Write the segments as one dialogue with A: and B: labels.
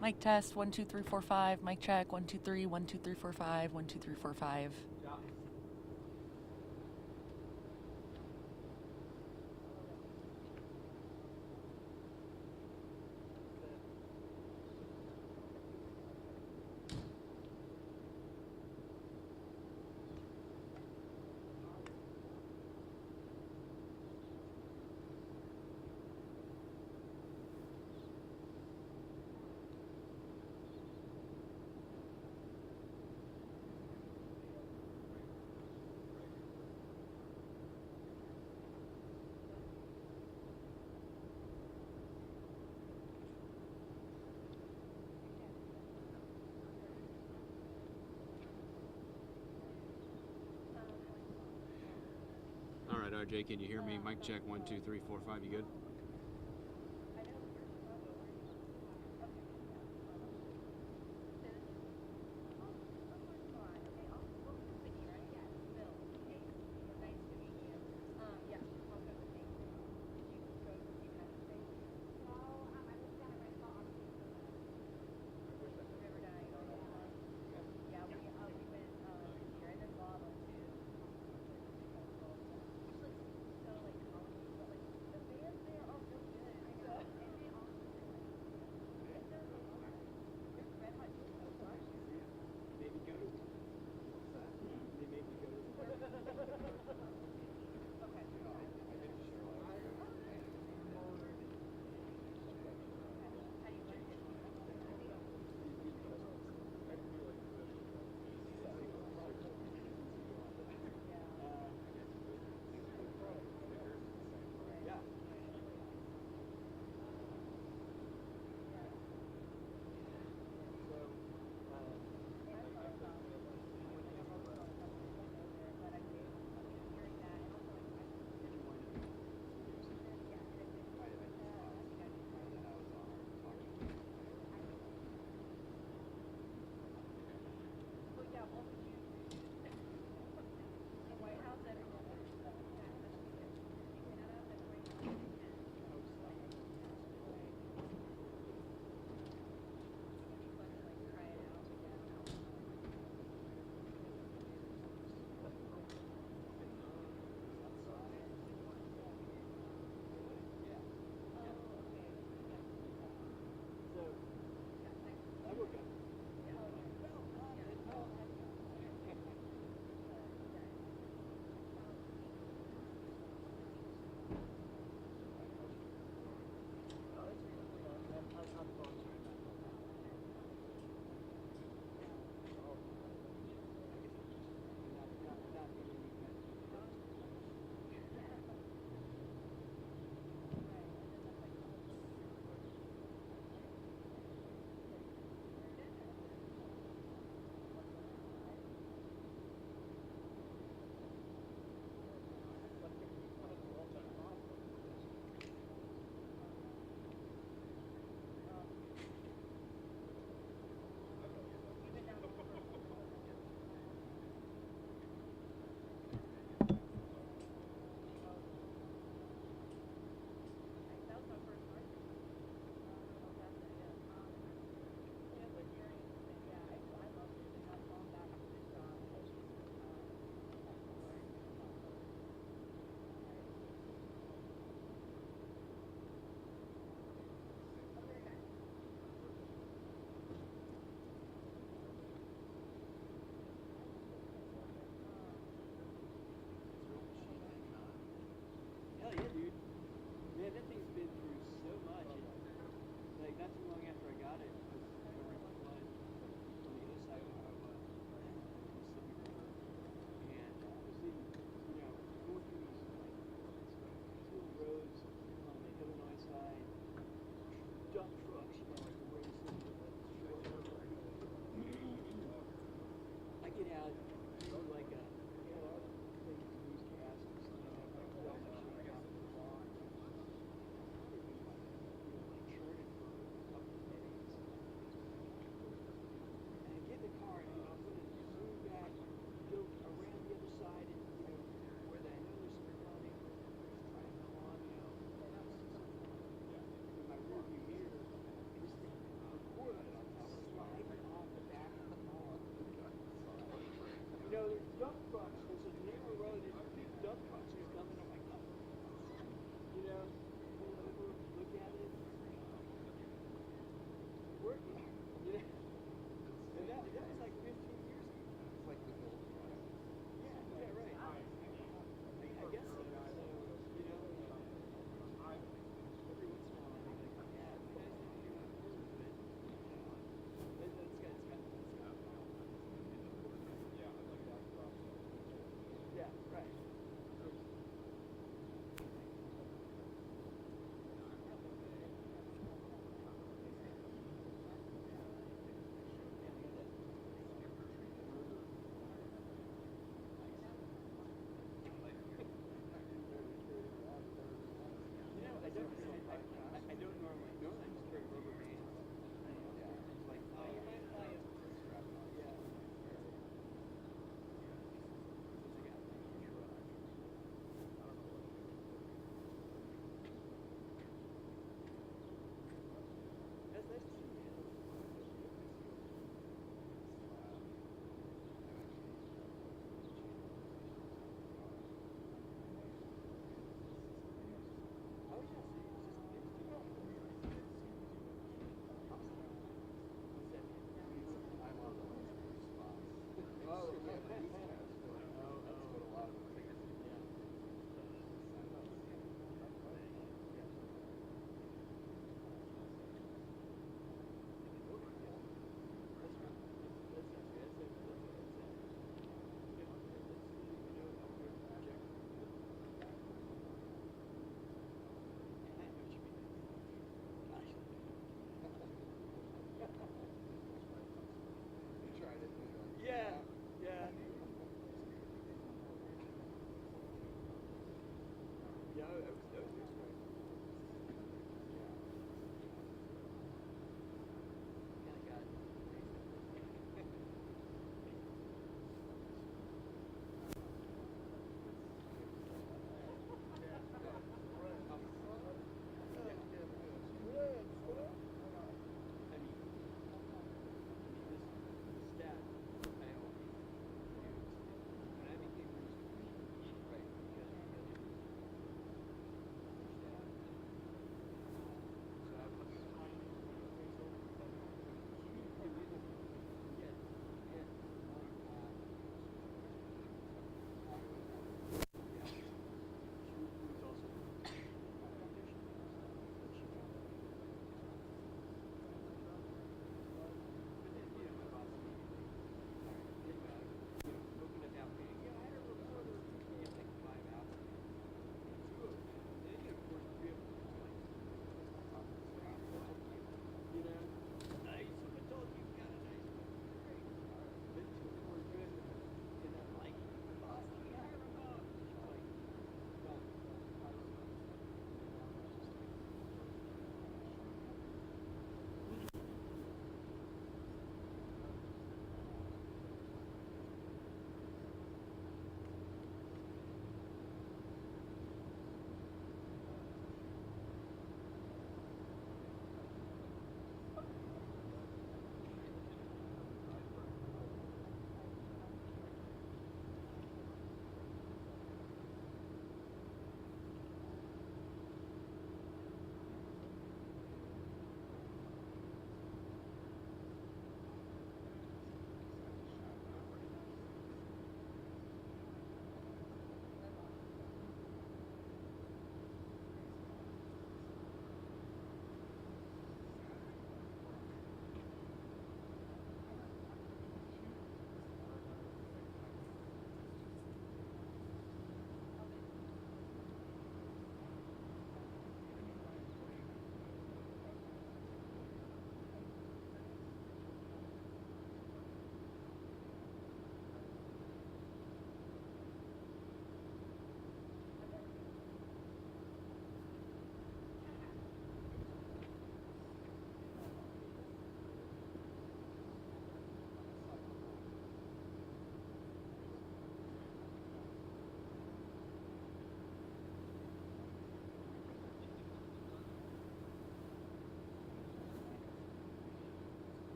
A: Mic test, 1, 2, 3, 4, 5. Mic check, 1, 2, 3, 1, 2, 3, 4, 5, 1, 2, 3, 4, 5.
B: All right, RJ, can you hear me? Mic check, 1, 2, 3, 4, 5. You good?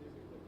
C: Usually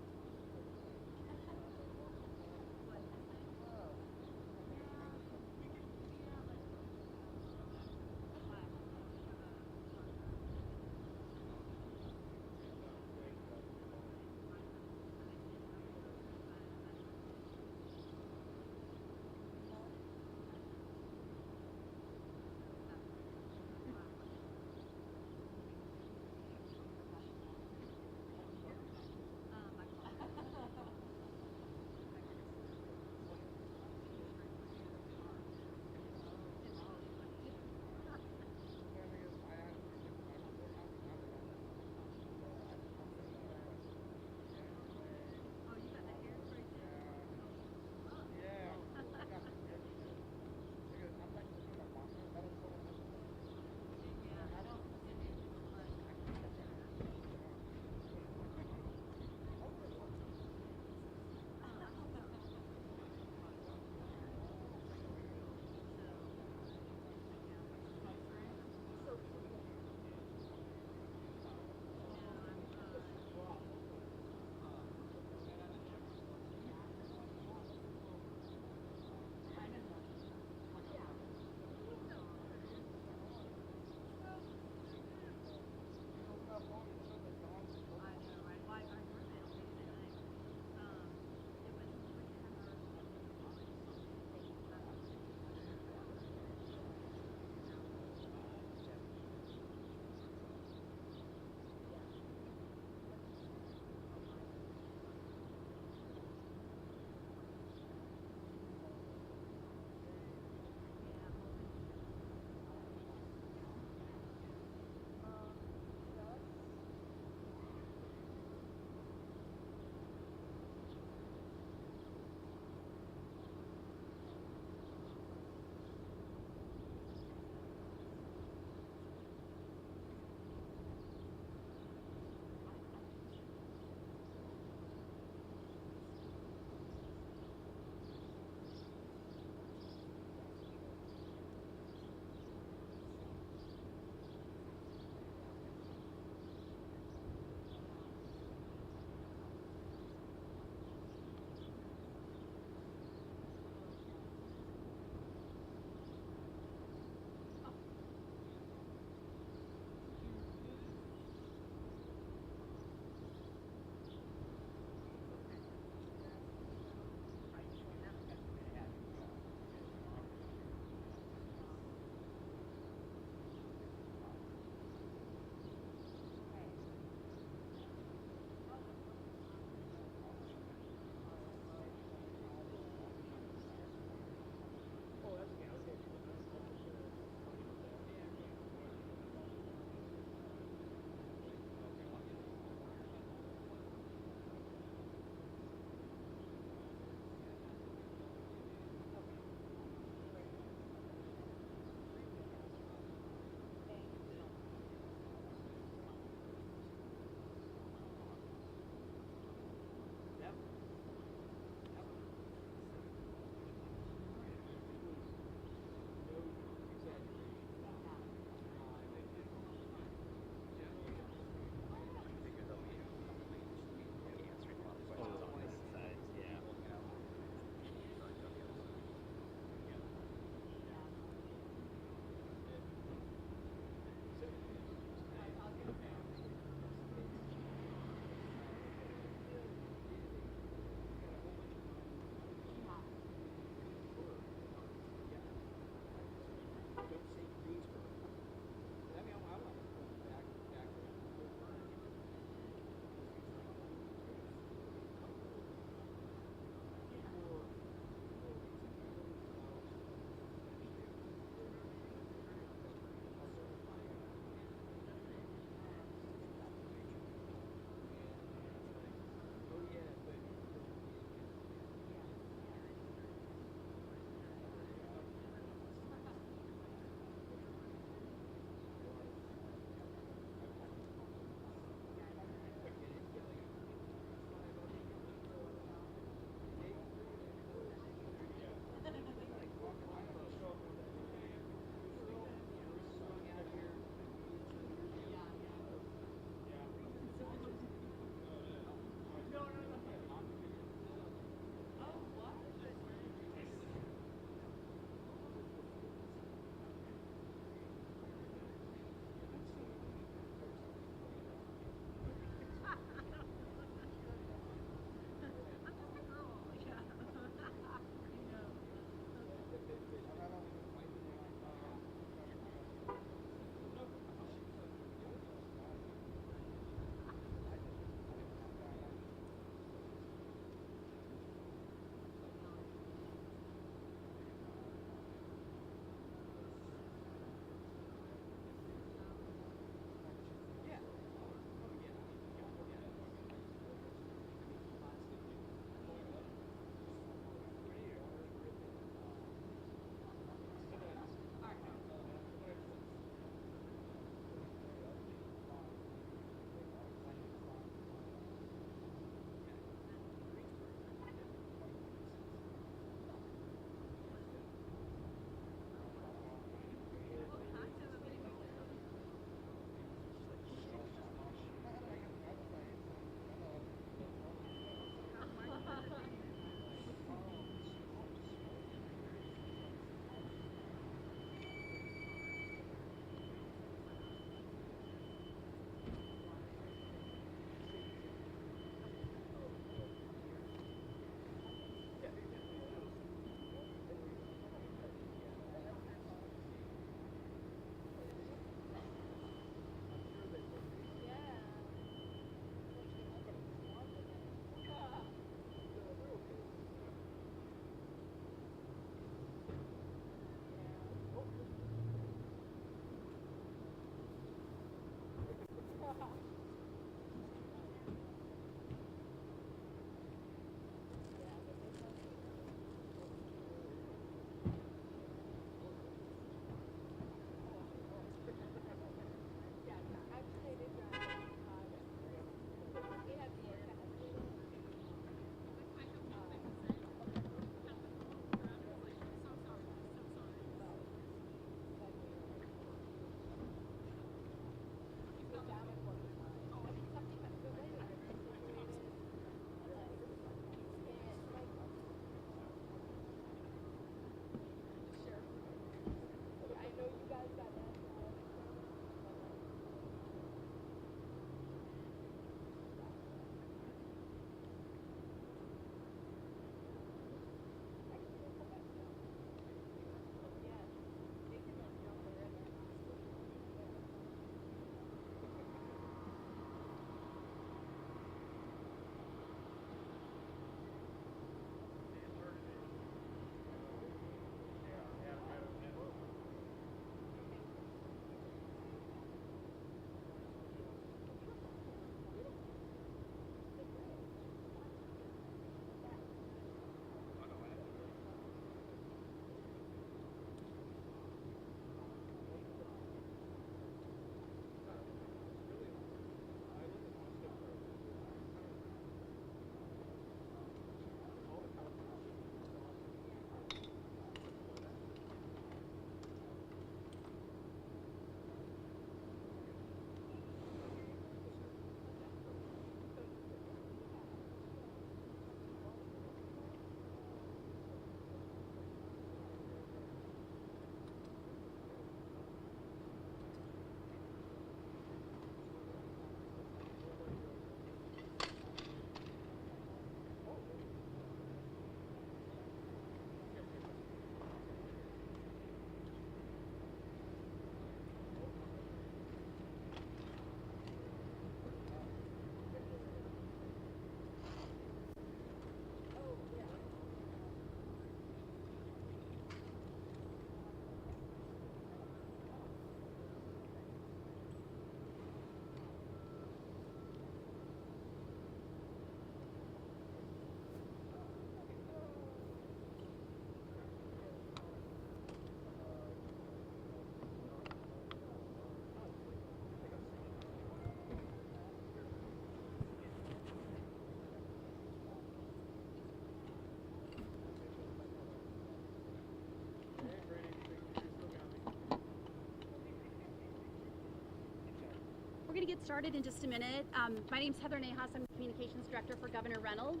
C: We're going to get started in just a minute. My name's Heather Nahas. I'm Communications Director for Governor Reynolds.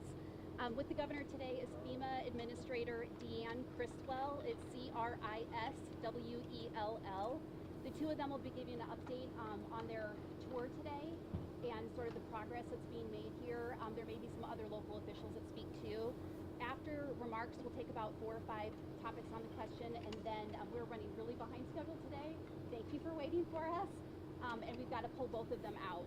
C: With the Governor today is FEMA Administrator Deanne Criswell. It's Criswell. The two of them will be giving an update on their tour today and sort of the progress that's being made here. There may be some other local officials that speak too. After remarks, we'll take about 4 or 5 topics on the question, and then we're running really behind schedule today. Thank you for waiting for us. And we've got to pull both of them out.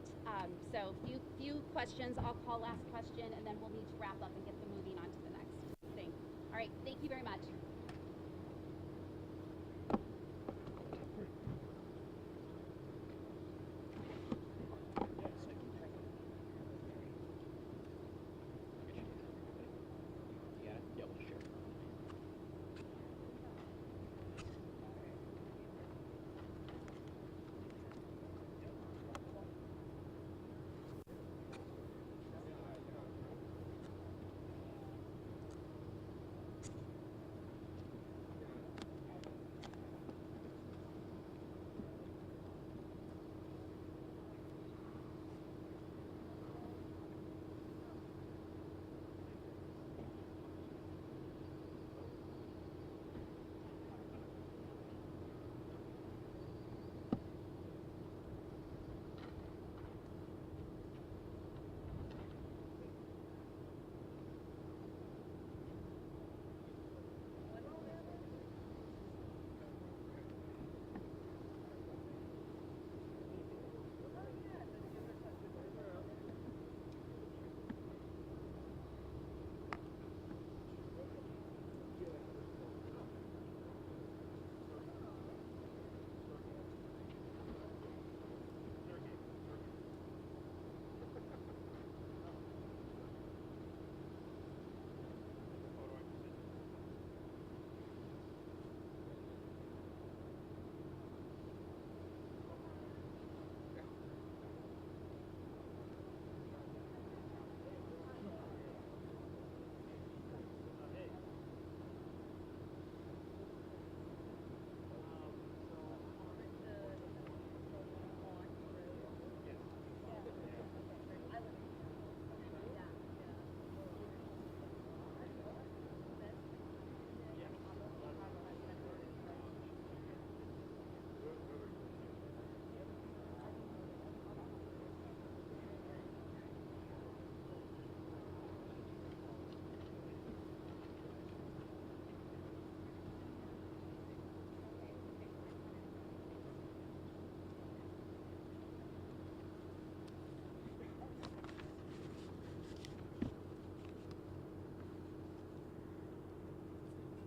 C: So few questions. I'll call last question, and then we'll need to wrap up and get them moving on to the next thing. All right, thank you very much.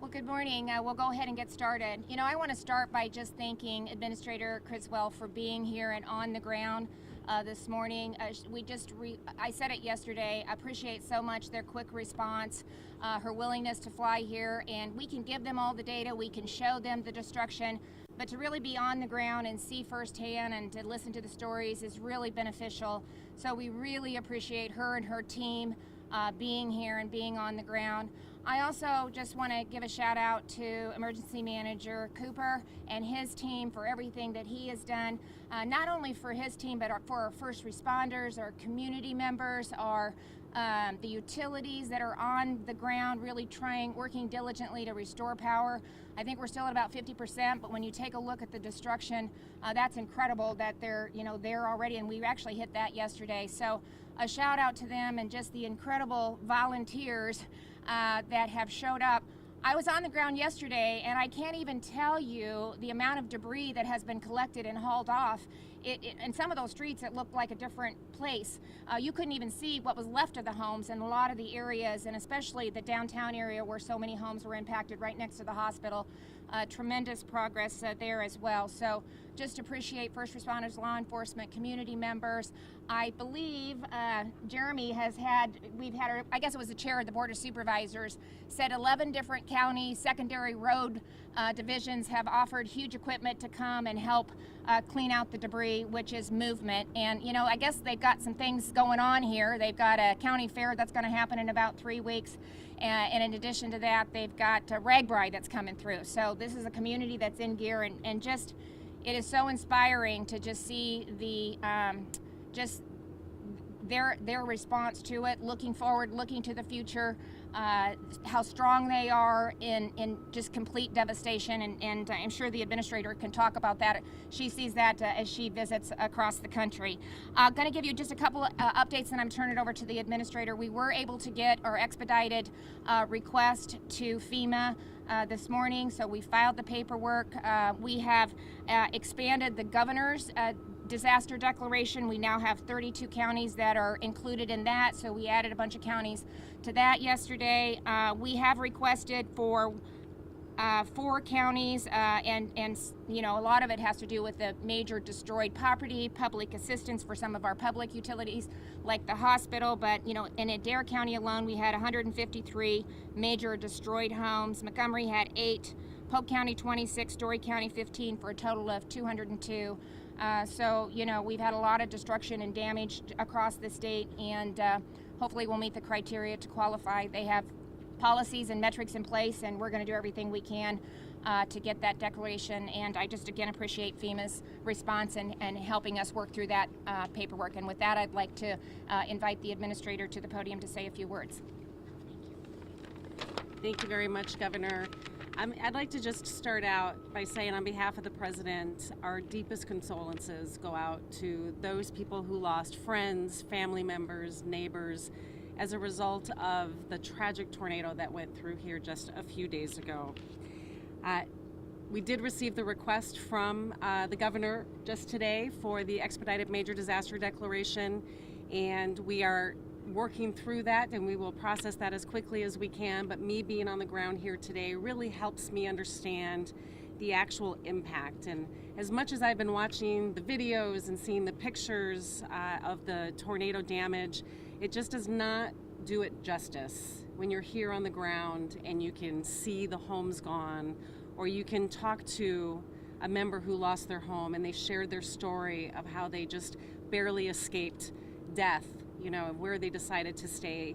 D: Well, good morning. We'll go ahead and get started. You know, I want to start by just thanking Administrator Criswell for being here and on the ground this morning. I said it yesterday, I appreciate so much their quick response, her willingness to fly here, and we can give them all the data, we can show them the destruction, but to really be on the ground and see firsthand and to listen to the stories is really beneficial. So we really appreciate her and her team being here and being on the ground. I also just want to give a shout out to Emergency Manager Cooper and his team for everything that he has done, not only for his team, but for our first responders, our community members, our the utilities that are on the ground really working diligently to restore power. I think we're still at about 50%, but when you take a look at the destruction, that's incredible that they're there already, and we actually hit that yesterday. So a shout out to them and just the incredible volunteers that have showed up. I was on the ground yesterday, and I can't even tell you the amount of debris that has been collected and hauled off. In some of those streets, it looked like a different place. You couldn't even see what was left of the homes in a lot of the areas, and especially the downtown area where so many homes were impacted right next to the hospital. Tremendous progress there as well. So just appreciate first responders, law enforcement, community members. I believe Jeremy I guess it was the chair of the Board of Supervisors, said 11 different county secondary road divisions have offered huge equipment to come and help clean out the debris, which is movement. And I guess they've got some things going on here. They've got a county fair that's going to happen in about 3 weeks. And in addition to that, they've got RAGBRAI that's coming through. So this is a community that's in gear, and just it is so inspiring to just see the just their response to it, looking forward, looking to the future, how strong they are in just complete devastation, and I'm sure the administrator can talk about that. She sees that as she visits across the country. Going to give you just a couple of updates, and I'm turning it over to the administrator. We were able to get our expedited request to FEMA this morning, so we filed the paperwork. We have expanded the governor's disaster declaration. We now have 32 counties that are included in that, so we added a bunch of counties to that yesterday. We have requested for 4 counties, and you know, a lot of it has to do with the major destroyed property, public assistance for some of our public utilities like the hospital. But you know, in Adair County alone, we had 153 major destroyed homes. Montgomery had 8, Polk County 26, Story County 15, for a total of 202. So, you know, we've had a lot of destruction and damage across the state, and hopefully we'll meet the criteria to qualify. They have policies and metrics in place, and we're going to do everything we can to get that declaration. And I just, again, appreciate FEMA's response and helping us work through that paperwork. And with that, I'd like to invite the administrator to the podium to say a few words.
E: Thank you very much, Governor. I'd like to just start out by saying, on behalf of the President, our deepest condolences go out to those people who lost friends, family members, neighbors as a result of the tragic tornado that went through here just a few days ago. We did receive the request from the Governor just today for the expedited major disaster declaration, and we are working through that, and we will process that as quickly as we can. But me being on the ground here today really helps me understand the actual impact. And as much as I've been watching the videos and seeing the pictures of the tornado damage, it just does not do it justice when you're here on the ground and you can see the homes gone, or you can talk to a member who lost their home and they shared their story of how they just barely escaped death, you know, where they decided to stay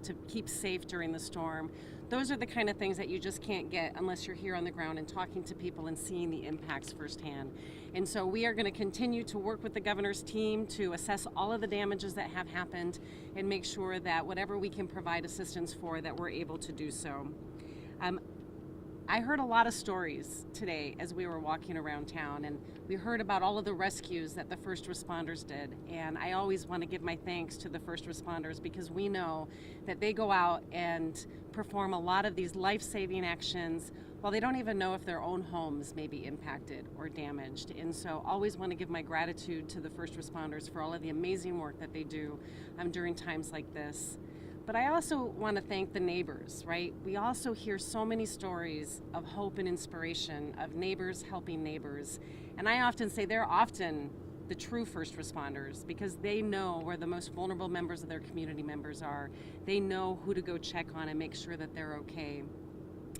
E: to keep safe during the storm. Those are the kind of things that you just can't get unless you're here on the ground and talking to people and seeing the impacts firsthand. And so we are going to continue to work with the Governor's team to assess all of the damages that have happened and make sure that whatever we can provide assistance for, that we're able to do so. I heard a lot of stories today as we were walking around town, and we heard about all of the rescues that the first responders did. And I always want to give my thanks to the first responders, because we know that they go out and perform a lot of these life-saving actions while they don't even know if their own homes may be impacted or damaged. And so always want to give my gratitude to the first responders for all of the amazing work that they do during times like this. But I also want to thank the neighbors, right? We also hear so many stories of hope and inspiration of neighbors helping neighbors. And I often say they're often the true first responders, because they know where the most vulnerable members of their community members are. They know who to go check on and make sure that they're okay.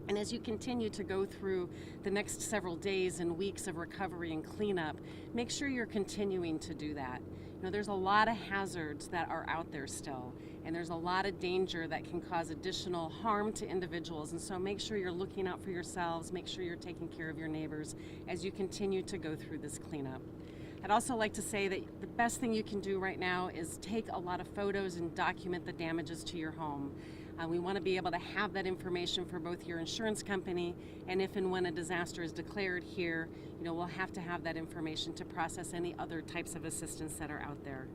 E: And as you continue to go through the next several days and weeks of recovery and cleanup, make sure you're continuing to do that. You know, there's a lot of hazards that are out there still, and there's a lot of danger that can cause additional harm to individuals. And so make sure you're looking out for yourselves, make sure you're taking care of your neighbors as you continue to go through this cleanup. I'd also like to say that the best thing you can do right now is take a lot of photos and document the damages to your home. We want to be able to have that information for both your insurance company, and if and when a disaster is declared here, you know, we'll have to have that information to process any other types of assistance that are out there.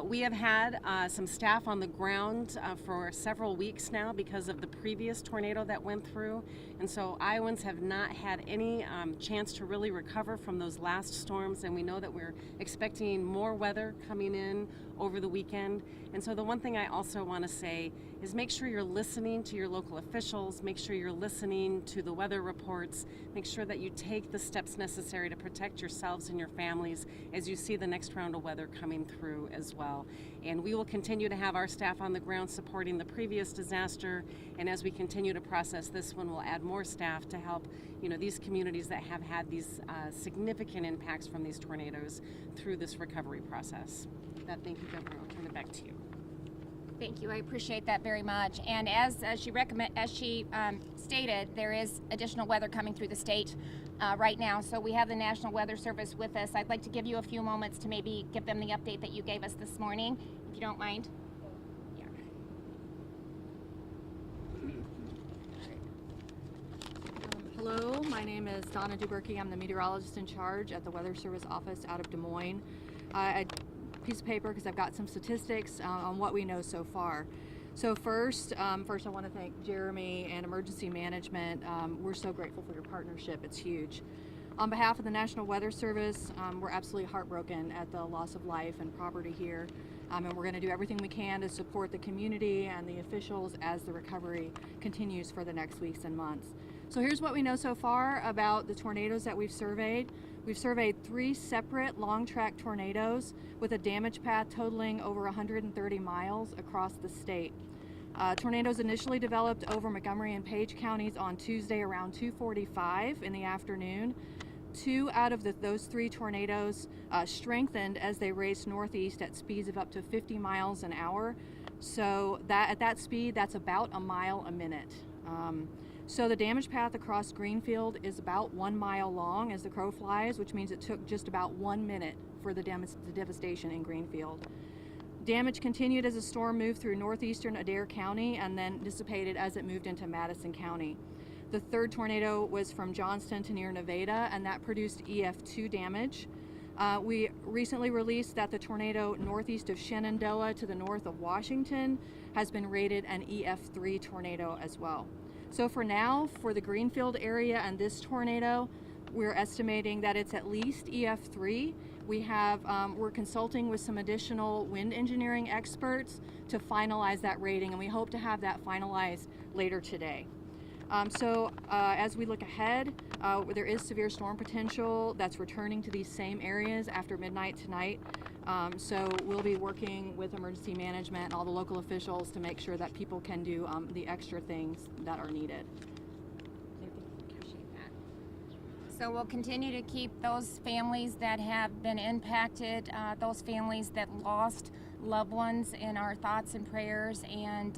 E: We have had some staff on the ground for several weeks now because of the previous tornado that went through, and so Iowans have not had any chance to really recover from those last storms, and we know that we're expecting more weather coming in over the weekend. And so the one thing I also want to say is make sure you're listening to your local officials, make sure you're listening to the weather reports, make sure that you take the steps necessary to protect yourselves and your families as you see the next round of weather coming through as well. And we will continue to have our staff on the ground supporting the previous disaster, and as we continue to process this one, we'll add more staff to help, you know, these communities that have had these significant impacts from these tornadoes through this recovery process. With that, thank you, Governor. I'll turn it back to you.
D: Thank you. I appreciate that very much. And as she stated, there is additional weather coming through the state right now. So we have the National Weather Service with us. I'd like to give you a few moments to maybe give them the update that you gave us this morning, if you don't mind. Yeah.
F: Hello, my name is Donna Duberke. I'm the meteorologist in charge at the Weather Service office out of Des Moines. A piece of paper because I've got some statistics on what we know so far. So first I want to thank Jeremy and Emergency Management. We're so grateful for your partnership. It's huge. On behalf of the National Weather Service, we're absolutely heartbroken at the loss of life and property here. And we're going to do everything we can to support the community and the officials as the recovery continues for the next weeks and months. So here's what we know so far about the tornadoes that we've surveyed. We've surveyed 3 separate long track tornadoes with a damage path totaling over 130 miles across the state. Tornadoes initially developed over Montgomery and Page counties on Tuesday around 2:45 in the afternoon. 2 out of those 3 tornadoes strengthened as they raced northeast at speeds of up to 50 miles an hour. So at that speed, that's about a mile a minute. So the damage path across Greenfield is about 1 mile long as the crow flies, which means it took just about 1 minute for the devastation in Greenfield. Damage continued as the storm moved through northeastern Adair County and then dissipated as it moved into Madison County. The 3rd tornado was from Johnston to near Nevada, and that produced EF2 damage. We recently released that the tornado northeast of Shenandoah to the north of Washington has been rated an EF3 tornado as well. So for now, for the Greenfield area and this tornado, we're estimating that it's at least EF3. We're consulting with some additional wind engineering experts to finalize that rating, and we hope to have that finalized later today. As we look ahead, there is severe storm potential that's returning to these same areas after midnight tonight. So we'll be working with emergency management and all the local officials to make sure that people can do the extra things that are needed.
D: Appreciate that. So we'll continue to keep those families that have been impacted, those families that lost loved ones in our thoughts and prayers, and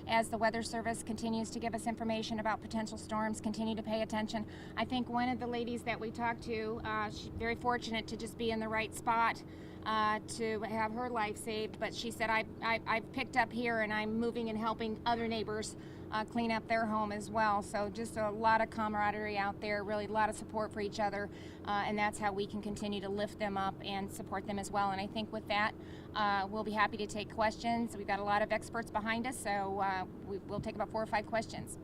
D: as the Weather Service continues to give us information about potential storms, continue to pay attention. I think one of the ladies that we talked to, she's very fortunate to just be in the right spot to have her life saved, but she said, I've picked up here and I'm moving and helping other neighbors clean up their home as well. So just a lot of camaraderie out there, really a lot of support for each other, and that's how we can continue to lift them up and support them as well. And I think with that, we'll be happy to take questions. We've got a lot of experts behind us, so we'll take about 4 or 5 questions.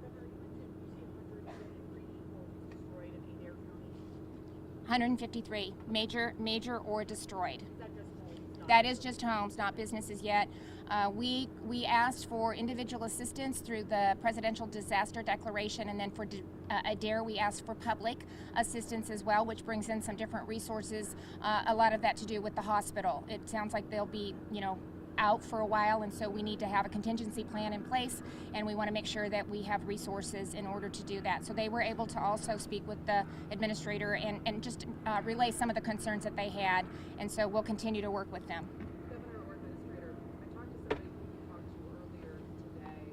D: 153 major or destroyed. That is just homes, not businesses yet. We asked for individual assistance through the Presidential Disaster Declaration, and then for Adair we asked for public assistance as well, which brings in some different resources. A lot of that to do with the hospital. It sounds like they'll be, out for a while, and so we need to have a contingency plan in place, and we want to make sure that we have resources in order to do that. So they were able to also speak with the administrator and just relay some of the concerns that they had, and so we'll continue to work with them.
G: Governor or Administrator, I talked to somebody who you talked to earlier today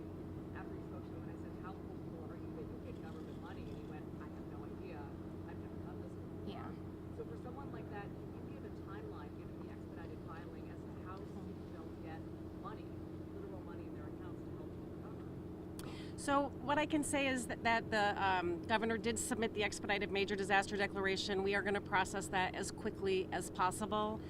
G: after you spoke to him, and I said, how hopeful are you that you'll get government money? And he went, I have no idea. I've never done this before.
D: Yeah.
G: So for someone like that, can you give a timeline, given the expedited filing, as to how soon they'll get money, literal money in their accounts to help them recover?
E: So what I can say is that the governor did submit the expedited major disaster declaration. We are going to process that as quickly as possible.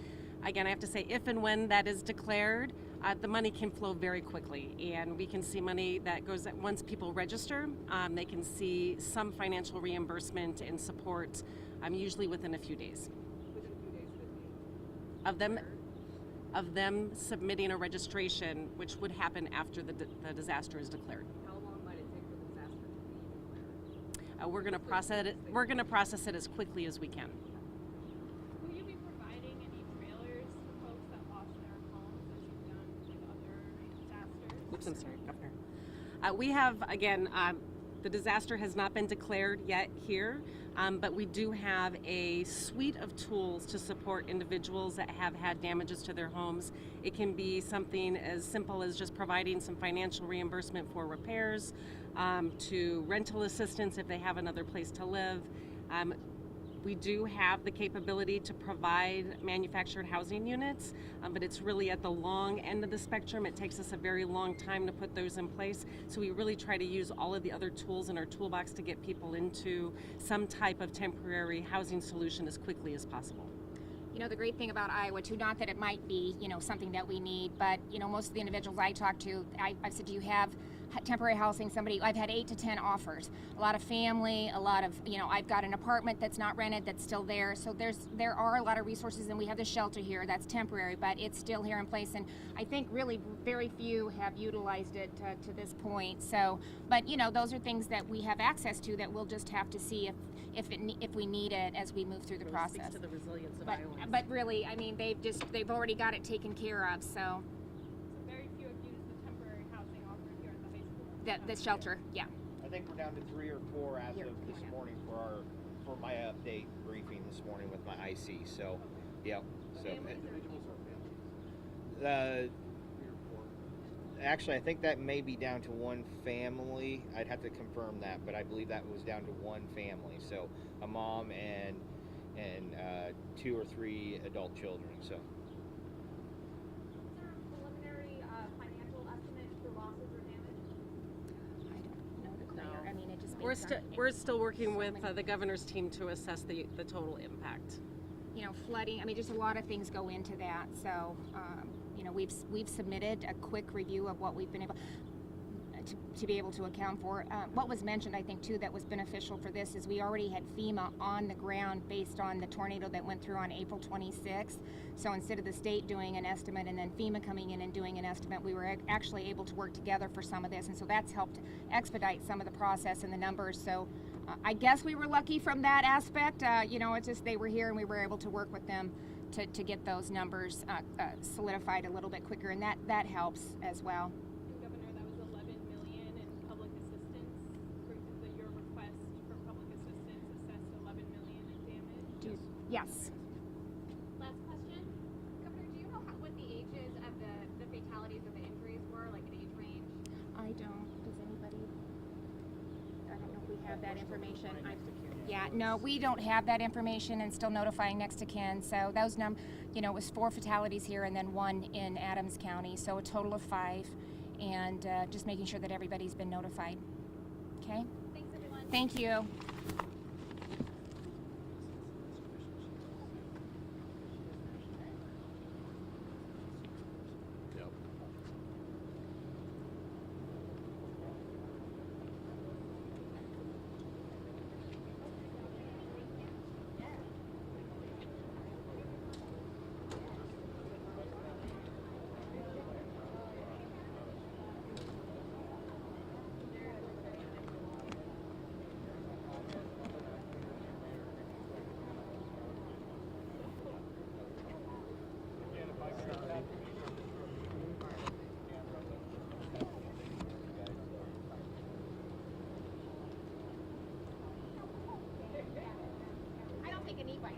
E: Again, I have to say, if and when that is declared, the money can flow very quickly, and we can see money that goes once people register. They can see some financial reimbursement and support, usually within a few days.
G: Within a few days would be
E: Of them submitting a registration, which would happen after the disaster is declared.
G: How long might it take for the disaster to be declared?
E: We're going to process it. We're going to process it as quickly as we can.
H: Will you be providing any trailers for folks that lost their homes as you've done with other disasters?
E: Oops, I'm sorry, Governor. We have, again, the disaster has not been declared yet here. But we do have a suite of tools to support individuals that have had damages to their homes. It can be something as simple as just providing some financial reimbursement for repairs, to rental assistance if they have another place to live. We do have the capability to provide manufactured housing units, but it's really at the long end of the spectrum. It takes us a very long time to put those in place. So we really try to use all of the other tools in our toolbox to get people into some type of temporary housing solution as quickly as possible.
D: You know, the great thing about Iowa too, not that it might be, you know, something that we need, but, you know, most of the individuals I talk to, I've said, do you have temporary housing? I've had 8 to 10 offers. A lot of family, a lot of, you know, I've got an apartment that's not rented that's still there. So there are a lot of resources, and we have the shelter here that's temporary, but it's still here in place. And I think really very few have utilized it to this point. So, but you know, those are things that we have access to that we'll just have to see if we need it as we move through the process.
E: Speaks to the resilience of
D: But
E: Iowans.
D: but really, I mean, they've already got it taken care of. So
H: So very few have used the temporary housing offered here at the high school.
D: the shelter, yeah.
I: I think we're down to 3 or 4 as
D: Here,
I: of this
D: yeah.
I: morning for my update briefing this morning with my IC. So, yeah. So, actually, I think that may be down to 1 family. I'd have to confirm that, but I believe that was down to 1 family. So, a mom and 2 or 3 adult children. So.
C: Is there a preliminary financial estimate for losses or damage?
D: I don't know the clear. I mean, it just
E: We're still working
D: so
E: with
D: many-
E: the governor's team to assess the total impact.
D: you know, flooding. I mean, just a lot of things go into that. So, you know, we've submitted a quick review of what we've been able to be able to account for. What was mentioned, I think, too, that was beneficial for this is we already had FEMA on the ground based on the tornado that went through on April 26th. So instead of the state doing an estimate and then FEMA coming in and doing an estimate, we were actually able to work together for some of this. And so that's helped expedite some of the process and the numbers. So I guess we were lucky from that aspect. You know, it's just they were here and we were able to work with them to get those numbers solidified a little bit quicker. And that helps as well.
H: Governor, that was 11 million in public assistance. Your request for public assistance assessed 11 million in damage.
D: Yes.
C: Last question. Governor, do you know what the ages of the fatalities or the injuries were, like an age range?
D: I don't. Does anybody? I don't know if we have that information. Yeah, no, we don't have that information, and still notifying next to kin. So those you know, it was 4 fatalities here and then 1 in Adams County, so a total of 5, and just making sure that everybody's been notified. Okay.
C: Thanks, everyone.
D: Thank you.
B: Yep.
C: I don't think anybody.